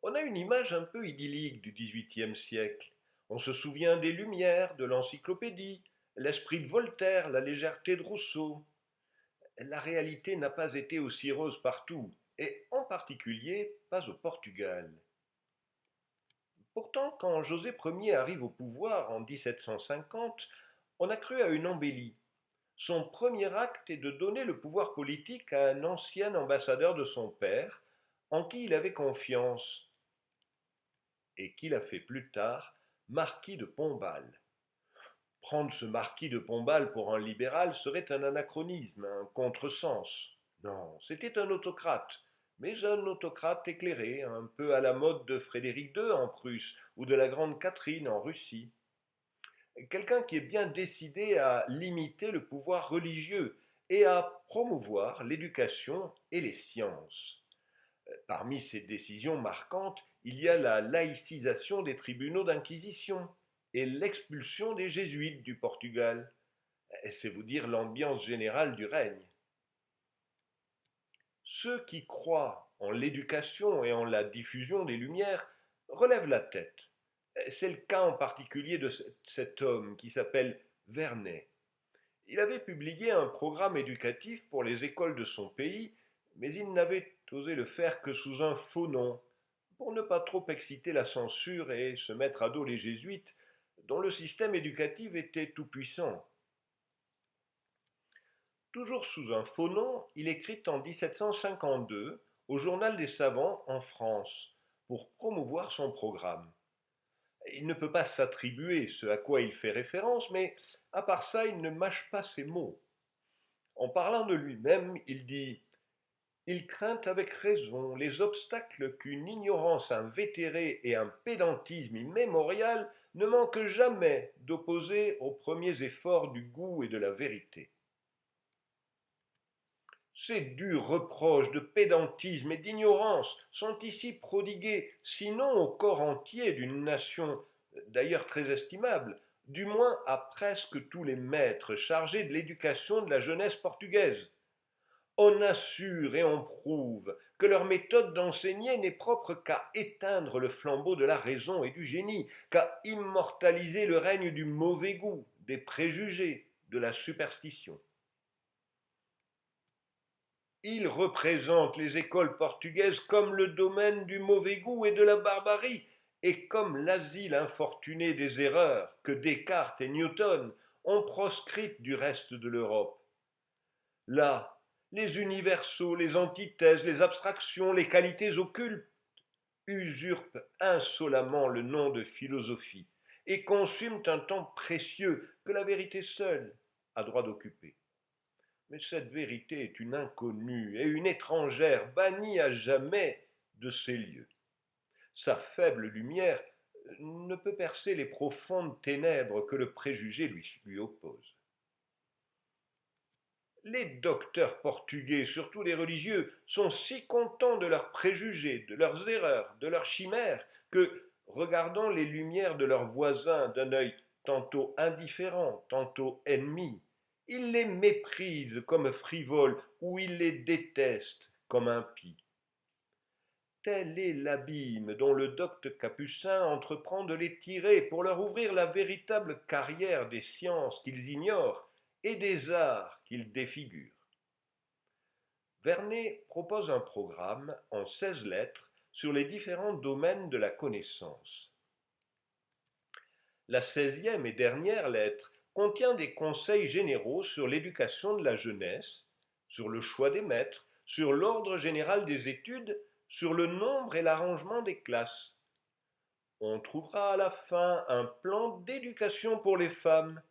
On a une image un peu idyllique du XVIIIe siècle. On se souvient des Lumières, de l'Encyclopédie, l'esprit de Voltaire, la légèreté de Rousseau. La réalité n'a pas été aussi rose partout, et en particulier pas au Portugal. Pourtant, quand José Ier arrive au pouvoir en 1750, on a cru à une embellie. Son premier acte est de donner le pouvoir politique à un ancien ambassadeur de son père, en qui il avait confiance, et qu'il a fait plus tard marquis de Pombal. Prendre ce marquis de Pombal pour un libéral serait un anachronisme, un contresens. Non, c'était un autocrate, mais un autocrate éclairé, un peu à la mode de Frédéric II en Prusse ou de la Grande Catherine en Russie. Quelqu'un qui est bien décidé à limiter le pouvoir religieux et à promouvoir l'éducation et les sciences. Parmi ces décisions marquantes, il y a la laïcisation des tribunaux d'inquisition et l'expulsion des jésuites du Portugal. C'est vous dire l'ambiance générale du règne. Ceux qui croient en l'éducation et en la diffusion des Lumières relèvent la tête. C'est le cas en particulier de cet homme qui s'appelle Vernet. Il avait publié un programme éducatif pour les écoles de son pays, mais il n'avait osé le faire que sous un faux nom, pour ne pas trop exciter la censure et se mettre à dos les jésuites, dont le système éducatif était tout-puissant. Toujours sous un faux nom, il écrit en 1752 au Journal des savants en France, pour promouvoir son programme. Il ne peut pas s'attribuer ce à quoi il fait référence, mais à part ça, il ne mâche pas ses mots. En parlant de lui-même, il dit: il craint avec raison les obstacles qu'une ignorance invétérée et un pédantisme immémorial ne manquent jamais d'opposer aux premiers efforts du goût et de la vérité. Ces durs reproches de pédantisme et d'ignorance sont ici prodigués, sinon au corps entier d'une nation, d'ailleurs très estimable, du moins à presque tous les maîtres chargés de l'éducation de la jeunesse portugaise. On assure et on prouve que leur méthode d'enseigner n'est propre qu'à éteindre le flambeau de la raison et du génie, qu'à immortaliser le règne du mauvais goût, des préjugés, de la superstition. Ils représentent les écoles portugaises comme le domaine du mauvais goût et de la barbarie, et comme l'asile infortuné des erreurs que Descartes et Newton ont proscrites du reste de l'Europe. Là, les universaux, les antithèses, les abstractions, les qualités occultes usurpent insolemment le nom de philosophie et consument un temps précieux que la vérité seule a droit d'occuper. Mais cette vérité est une inconnue et une étrangère bannie à jamais de ces lieux. Sa faible lumière ne peut percer les profondes ténèbres que le préjugé lui oppose. Les docteurs portugais, surtout les religieux, sont si contents de leurs préjugés, de leurs erreurs, de leurs chimères, que, regardant les lumières de leurs voisins d'un œil tantôt indifférent, tantôt ennemi, ils les méprisent comme frivoles ou ils les détestent comme impies. Tel est l'abîme dont le docte Capucin entreprend de les tirer pour leur ouvrir la véritable carrière des sciences qu'ils ignorent et des arts qu'ils défigurent. Vernet propose un programme en 16 lettres sur les différents domaines de la connaissance. La 16e et dernière lettre contient des conseils généraux sur l'éducation de la jeunesse, sur le choix des maîtres, sur l'ordre général des études, sur le nombre et l'arrangement des classes. On trouvera à la fin un plan d'éducation pour les femmes,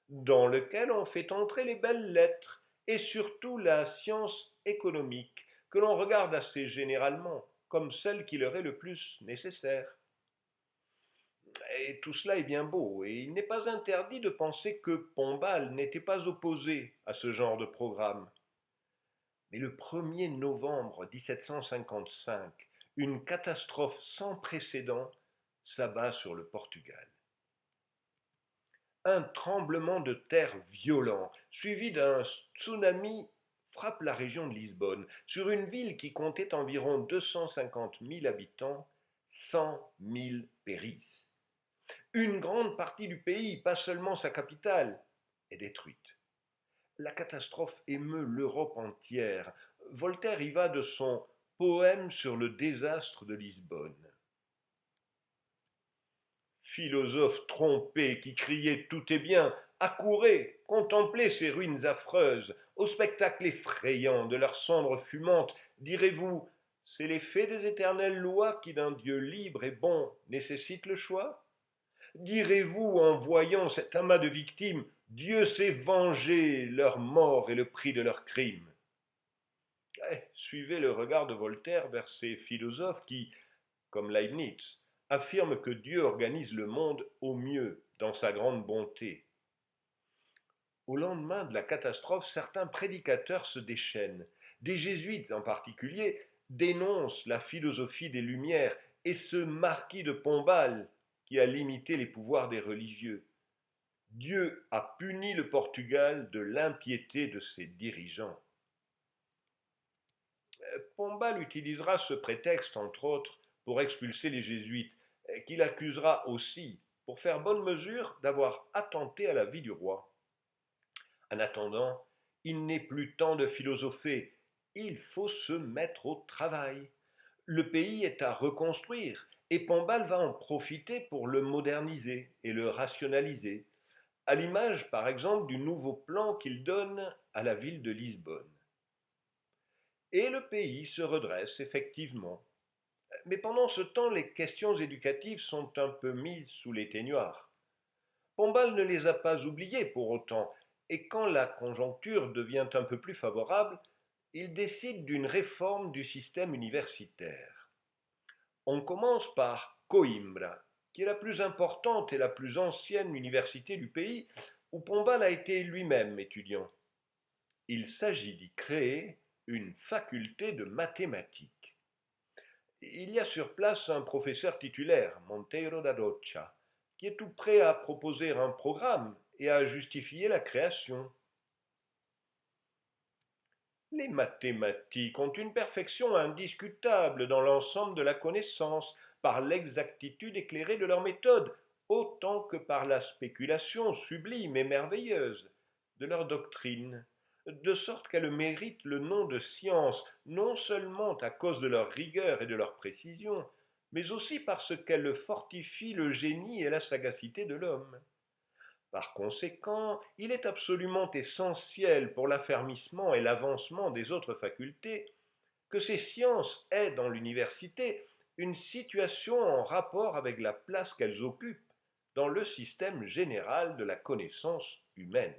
dans lequel on fait entrer les belles lettres et surtout la science économique, que l'on regarde assez généralement comme celle qui leur est le plus nécessaire. Et tout cela est bien beau, et il n'est pas interdit de penser que Pombal n'était pas opposé à ce genre de programme. Mais le 1er novembre 1755, une catastrophe sans précédent s'abat sur le Portugal. Un tremblement de terre violent, suivi d'un tsunami, frappe la région de Lisbonne. Sur une ville qui comptait environ 250 000 habitants, 100 000 périssent. Une grande partie du pays, pas seulement sa capitale, est détruite. La catastrophe émeut l'Europe entière. Voltaire y va de son poème sur le désastre de Lisbonne. Philosophes trompés qui criaient tout est bien, accourez, contemplez ces ruines affreuses, au spectacle effrayant de leurs cendres fumantes, direz-vous, c'est l'effet des éternelles lois qui d'un Dieu libre et bon nécessite le choix? Direz-vous en voyant cet amas de victimes, Dieu s'est vengé leur mort et le prix de leurs crimes? Suivez le regard de Voltaire vers ces philosophes qui, comme Leibniz, affirment que Dieu organise le monde au mieux dans sa grande bonté. Au lendemain de la catastrophe, certains prédicateurs se déchaînent. Des jésuites en particulier dénoncent la philosophie des Lumières et ce marquis de Pombal qui a limité les pouvoirs des religieux. Dieu a puni le Portugal de l'impiété de ses dirigeants. Pombal utilisera ce prétexte, entre autres, pour expulser les jésuites, qu'il accusera aussi, pour faire bonne mesure, d'avoir attenté à la vie du roi. En attendant, il n'est plus temps de philosopher, il faut se mettre au travail. Le pays est à reconstruire, et Pombal va en profiter pour le moderniser et le rationaliser, à l'image par exemple du nouveau plan qu'il donne à la ville de Lisbonne. Et le pays se redresse effectivement. Mais pendant ce temps, les questions éducatives sont un peu mises sous l'éteignoir. Pombal ne les a pas oubliées pour autant, et quand la conjoncture devient un peu plus favorable, il décide d'une réforme du système universitaire. On commence par Coimbra, qui est la plus importante et la plus ancienne université du pays, où Pombal a été lui-même étudiant. Il s'agit d'y créer une faculté de mathématiques. Il y a sur place un professeur titulaire, Monteiro da Rocha, qui est tout prêt à proposer un programme et à justifier la création. Les mathématiques ont une perfection indiscutable dans l'ensemble de la connaissance, par l'exactitude éclairée de leur méthode, autant que par la spéculation sublime et merveilleuse de leur doctrine, de sorte qu'elles méritent le nom de science, non seulement à cause de leur rigueur et de leur précision, mais aussi parce qu'elles fortifient le génie et la sagacité de l'homme. Par conséquent, il est absolument essentiel pour l'affermissement et l'avancement des autres facultés que ces sciences aient dans l'université une situation en rapport avec la place qu'elles occupent dans le système général de la connaissance humaine.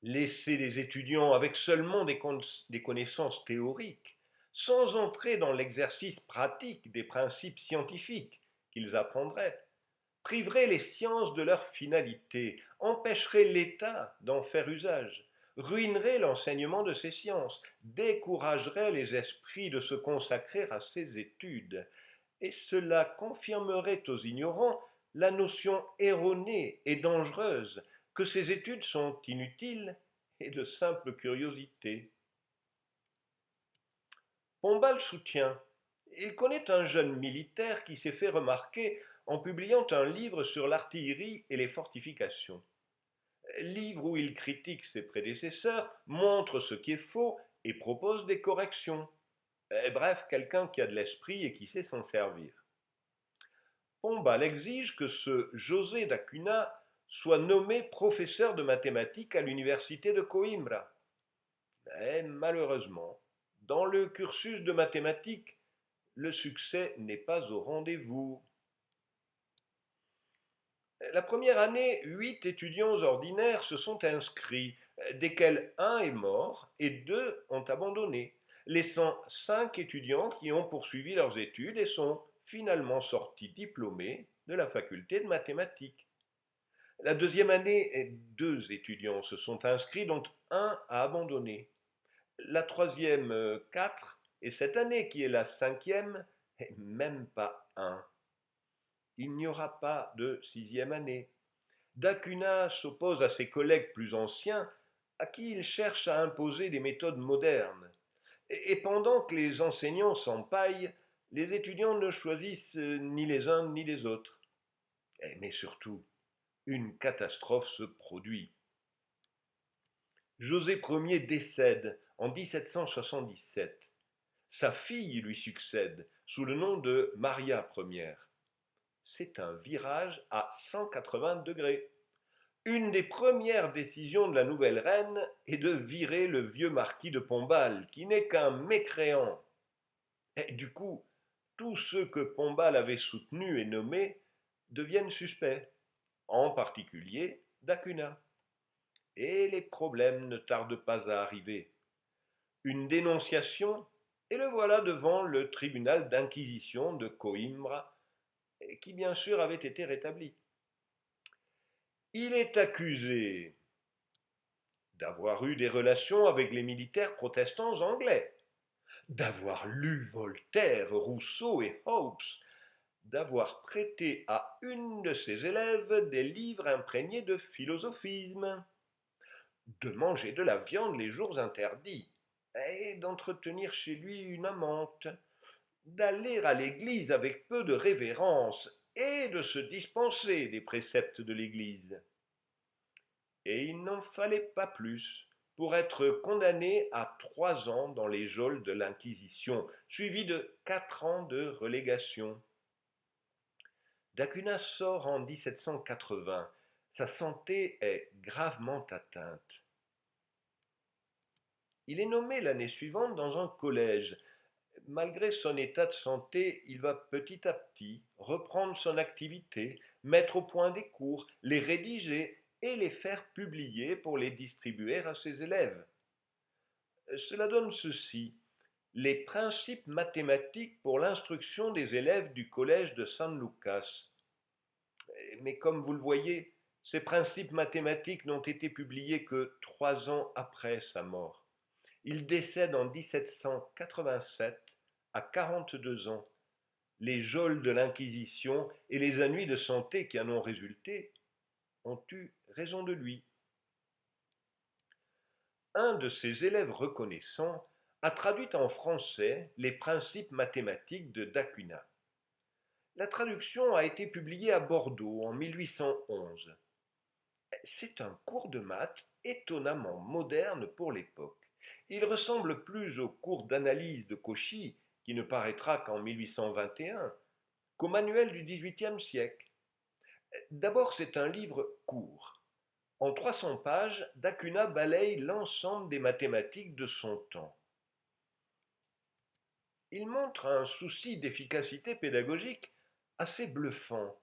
Laisser les étudiants avec seulement des connaissances théoriques, sans entrer dans l'exercice pratique des principes scientifiques qu'ils apprendraient, priverait les sciences de leur finalité, empêcherait l'État d'en faire usage, ruinerait l'enseignement de ces sciences, découragerait les esprits de se consacrer à ces études, et cela confirmerait aux ignorants la notion erronée et dangereuse que ces études sont inutiles et de simple curiosité. Pombal soutient. Il connaît un jeune militaire qui s'est fait remarquer en publiant un livre sur l'artillerie et les fortifications. Livre où il critique ses prédécesseurs, montre ce qui est faux et propose des corrections. Bref, quelqu'un qui a de l'esprit et qui sait s'en servir. Pombal exige que ce José da Cunha soit nommé professeur de mathématiques à l'université de Coimbra. Mais malheureusement, dans le cursus de mathématiques, le succès n'est pas au rendez-vous. La première année, 8 étudiants ordinaires se sont inscrits, desquels un est mort et 2 ont abandonné, laissant 5 étudiants qui ont poursuivi leurs études et sont finalement sortis diplômés de la faculté de mathématiques. La deuxième année, 2 étudiants se sont inscrits, dont un a abandonné. La troisième, 4, et cette année qui est la cinquième, même pas un. Il n'y aura pas de sixième année. Da Cunha s'oppose à ses collègues plus anciens, à qui il cherche à imposer des méthodes modernes. Et pendant que les enseignants s'empaillent, les étudiants ne choisissent ni les uns ni les autres. Mais surtout, une catastrophe se produit. José Ier décède en 1777. Sa fille lui succède sous le nom de Maria Ier. C'est un virage à 180 degrés. Une des premières décisions de la nouvelle reine est de virer le vieux marquis de Pombal, qui n'est qu'un mécréant. Et du coup, tous ceux que Pombal avait soutenus et nommés deviennent suspects, en particulier d'Acuna. Et les problèmes ne tardent pas à arriver. Une dénonciation, et le voilà devant le tribunal d'inquisition de Coimbra, qui bien sûr avait été rétabli. Il est accusé d'avoir eu des relations avec les militaires protestants anglais, d'avoir lu Voltaire, Rousseau et Hobbes, d'avoir prêté à une de ses élèves des livres imprégnés de philosophisme, de manger de la viande les jours interdits, et d'entretenir chez lui une amante, d'aller à l'église avec peu de révérence et de se dispenser des préceptes de l'église. Et il n'en fallait pas plus pour être condamné à 3 ans dans les geôles de l'Inquisition, suivi de 4 ans de relégation. D'Acuna sort en 1780. Sa santé est gravement atteinte. Il est nommé l'année suivante dans un collège. Malgré son état de santé, il va petit à petit reprendre son activité, mettre au point des cours, les rédiger et les faire publier pour les distribuer à ses élèves. Cela donne ceci: les principes mathématiques pour l'instruction des élèves du collège de San Lucas. Mais comme vous le voyez, ces principes mathématiques n'ont été publiés que 3 ans après sa mort. Il décède en 1787 à 42 ans. Les geôles de l'Inquisition et les ennuis de santé qui en ont résulté ont eu raison de lui. Un de ses élèves reconnaissants a traduit en français les principes mathématiques de d'Acuna. La traduction a été publiée à Bordeaux en 1811. C'est un cours de maths étonnamment moderne pour l'époque. Il ressemble plus au cours d'analyse de Cauchy, qui ne paraîtra qu'en 1821, qu'au manuel du XVIIIe siècle. D'abord, c'est un livre court. En 300 pages, d'Acuna balaye l'ensemble des mathématiques de son temps. Il montre un souci d'efficacité pédagogique assez bluffant.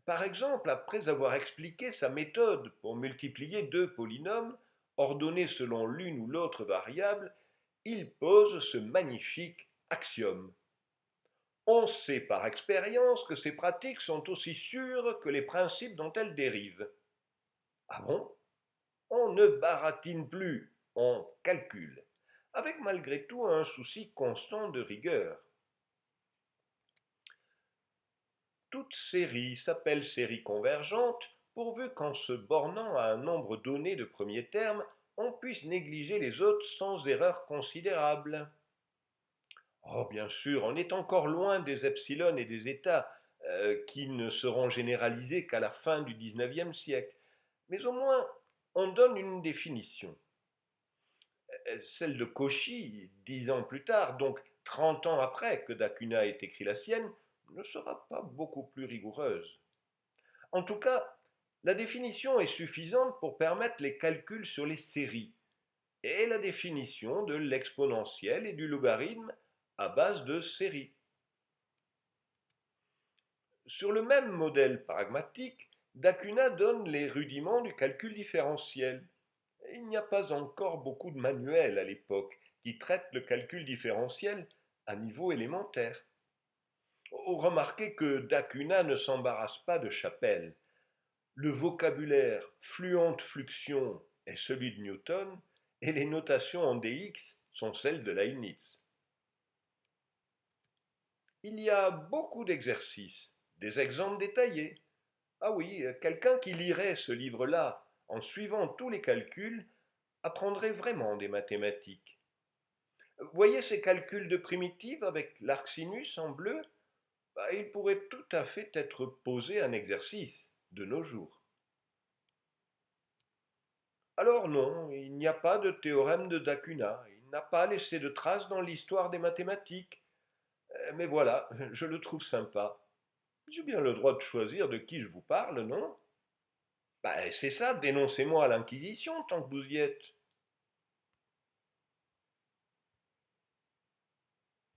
Par exemple, après avoir expliqué sa méthode pour multiplier 2 polynômes, ordonnés selon l'une ou l'autre variable, il pose ce magnifique axiome. On sait par expérience que ces pratiques sont aussi sûres que les principes dont elles dérivent. Ah bon? On ne baratine plus, on calcule, avec malgré tout un souci constant de rigueur. Toute série s'appelle série convergente pourvu qu'en se bornant à un nombre donné de premiers termes, on puisse négliger les autres sans erreur considérable. Oh, bien sûr, on est encore loin des epsilon et des états qui ne seront généralisés qu'à la fin du XIXe siècle, mais au moins on donne une définition. Celle de Cauchy, 10 ans plus tard, donc 30 ans après que d'Acuna ait écrit la sienne, ne sera pas beaucoup plus rigoureuse. En tout cas, la définition est suffisante pour permettre les calculs sur les séries et la définition de l'exponentielle et du logarithme à base de séries. Sur le même modèle pragmatique, d'Acuna donne les rudiments du calcul différentiel. Il n'y a pas encore beaucoup de manuels à l'époque qui traitent le calcul différentiel à niveau élémentaire. Remarquez que d'Acuna ne s'embarrasse pas de chapelle. Le vocabulaire fluente-fluxion est celui de Newton et les notations en dx sont celles de Leibniz. Il y a beaucoup d'exercices, des exemples détaillés. Ah oui, quelqu'un qui lirait ce livre-là en suivant tous les calculs apprendrait vraiment des mathématiques. Voyez ces calculs de primitive avec l'arc sinus en bleu? Bah, il pourrait tout à fait être posé un exercice de nos jours. Alors non, il n'y a pas de théorème de D'Acunha. Il n'a pas laissé de traces dans l'histoire des mathématiques. Mais voilà, je le trouve sympa. J'ai bien le droit de choisir de qui je vous parle, non? Bah, c'est ça, dénoncez-moi à l'Inquisition tant que vous y êtes.